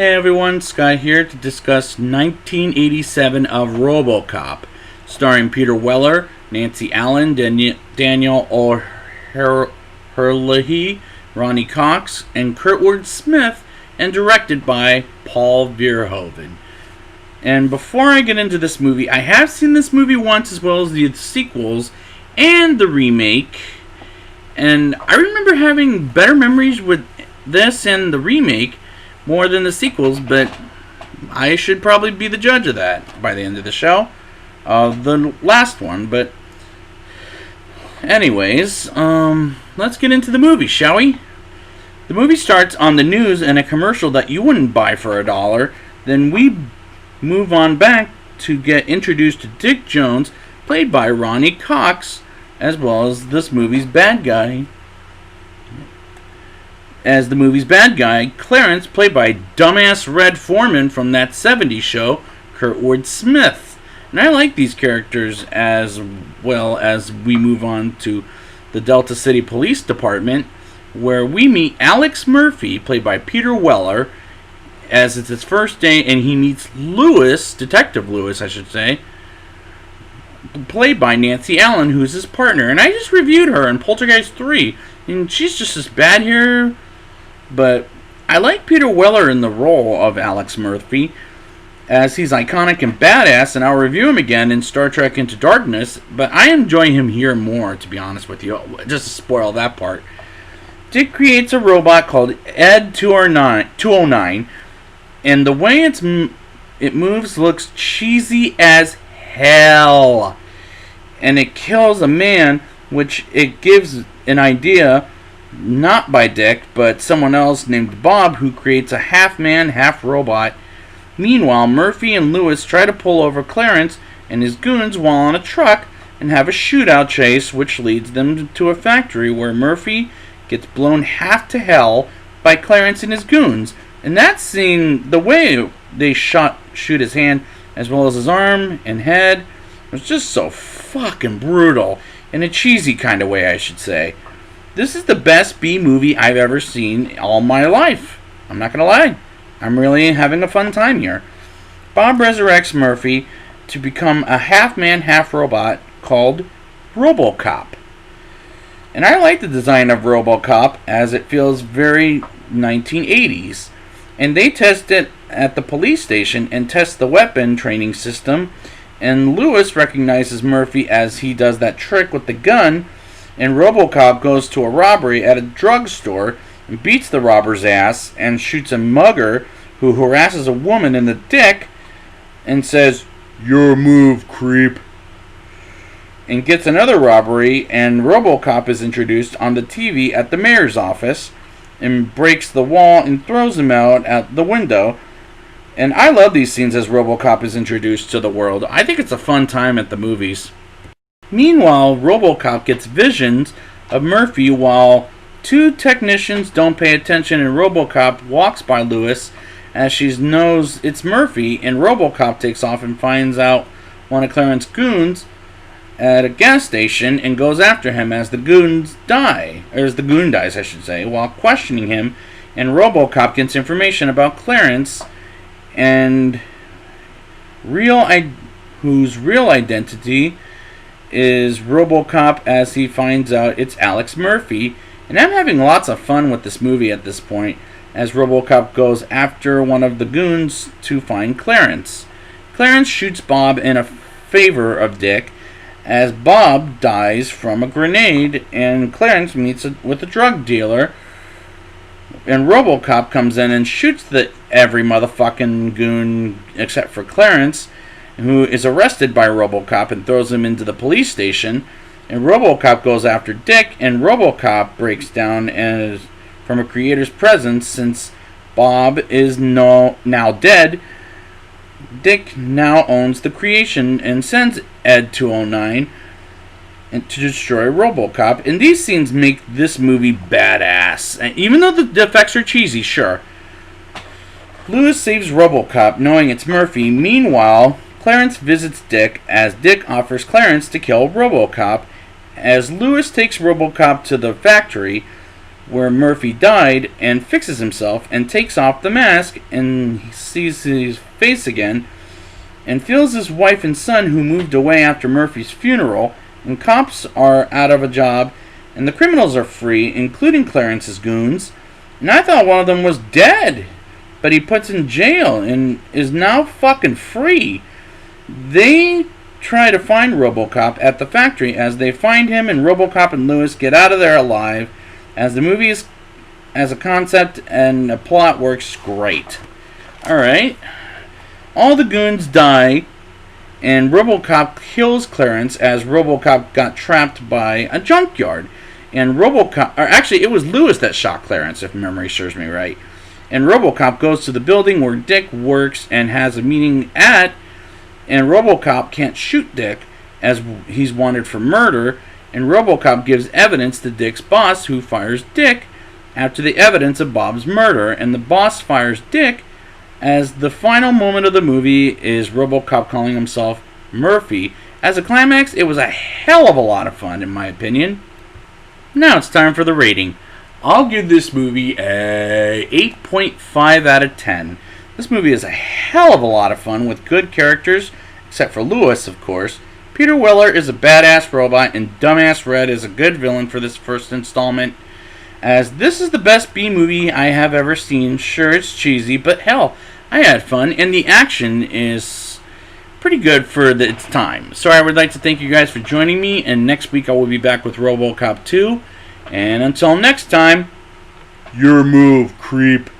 Hey everyone, Sky here to discuss 1987 of Robocop, starring Peter Weller, Nancy Allen, Daniel O'Herlihy, Ronnie Cox, and Kurtwood Smith, and directed by Paul Verhoeven. And before I get into this movie, I have seen this movie once as well as the sequels and the remake, and I remember having better memories with this and the remake more than the sequels, but I should probably be the judge of that by the end of the show. The last one, but anyways, let's get into the movie, shall we? The movie starts on the news and a commercial that you wouldn't buy for $1. Then we move on back to get introduced to Dick Jones, played by Ronnie Cox, as well as this movie's bad guy. As the movie's bad guy, Clarence, played by dumbass Red Foreman from that '70s show, Kurtwood Smith. And I like these characters as well as we move on to the Delta City Police Department, where we meet Alex Murphy, played by Peter Weller, as it's his first day, and he meets Lewis, Detective Lewis, I should say, played by Nancy Allen, who's his partner. And I just reviewed her in Poltergeist 3, and she's just as bad here. But I like Peter Weller in the role of Alex Murphy, as he's iconic and badass, and I'll review him again in Star Trek Into Darkness, but I enjoy him here more, to be honest with you, just to spoil that part. Dick creates a robot called Ed 209, and the way it moves looks cheesy as hell. And it kills a man, which it gives an idea, not by Dick, but someone else named Bob, who creates a half-man, half-robot. Meanwhile, Murphy and Lewis try to pull over Clarence and his goons while on a truck and have a shootout chase, which leads them to a factory where Murphy gets blown half to hell by Clarence and his goons. And that scene, the way they shoot his hand as well as his arm and head, was just so fucking brutal, in a cheesy kind of way, I should say. This is the best B movie I've ever seen all my life. I'm not gonna lie. I'm really having a fun time here. Bob resurrects Murphy to become a half-man, half-robot called Robocop. And I like the design of Robocop, as it feels very 1980s. And they test it at the police station and test the weapon training system. And Lewis recognizes Murphy as he does that trick with the gun. And Robocop goes to a robbery at a drugstore and beats the robber's ass and shoots a mugger who harasses a woman in the dick and says, "Your move, creep." And gets another robbery, and Robocop is introduced on the TV at the mayor's office and breaks the wall and throws him out at the window. And I love these scenes as Robocop is introduced to the world. I think it's a fun time at the movies. Meanwhile, Robocop gets visions of Murphy while two technicians don't pay attention, and Robocop walks by Lewis as she knows it's Murphy, and Robocop takes off and finds out one of Clarence's goons at a gas station and goes after him as the goon dies, I should say, while questioning him. And Robocop gets information about Clarence and whose real identity is Robocop, as he finds out it's Alex Murphy. And I'm having lots of fun with this movie at this point, as Robocop goes after one of the goons to find Clarence. Clarence shoots Bob in a favor of Dick, as Bob dies from a grenade, and Clarence meets with a drug dealer, and Robocop comes in and shoots every motherfucking goon except for Clarence, who is arrested by Robocop and throws him into the police station. And Robocop goes after Dick, and Robocop breaks down from a creator's presence. Since Bob is now dead, Dick now owns the creation and sends Ed 209 to destroy Robocop. And these scenes make this movie badass. And even though the effects are cheesy, sure. Lewis saves Robocop, knowing it's Murphy. Meanwhile, Clarence visits Dick, as Dick offers Clarence to kill Robocop. As Lewis takes Robocop to the factory, where Murphy died and fixes himself and takes off the mask and he sees his face again and feels his wife and son who moved away after Murphy's funeral, and cops are out of a job and the criminals are free, including Clarence's goons. And I thought one of them was dead, but he puts in jail and is now fucking free. They try to find Robocop at the factory. As they find him, and Robocop and Lewis get out of there alive, as the movie is, as a concept and a plot, works great. Alright. All the goons die, and Robocop kills Clarence as Robocop got trapped by a junkyard. And Robocop, or actually it was Lewis that shot Clarence, if memory serves me right. And Robocop goes to the building where Dick works and has a meeting at, and Robocop can't shoot Dick as he's wanted for murder, and Robocop gives evidence to Dick's boss, who fires Dick after the evidence of Bob's murder, and the boss fires Dick as the final moment of the movie is Robocop calling himself Murphy. As a climax, it was a hell of a lot of fun, in my opinion. Now it's time for the rating. I'll give this movie a 8.5 out of 10. This movie is a hell of a lot of fun with good characters, except for Lewis, of course. Peter Weller is a badass robot, and Dumbass Red is a good villain for this first installment. As this is the best B movie I have ever seen. Sure, it's cheesy, but hell, I had fun, and the action is pretty good for its time. So I would like to thank you guys for joining me, and next week I will be back with Robocop 2. And until next time, your move, creep.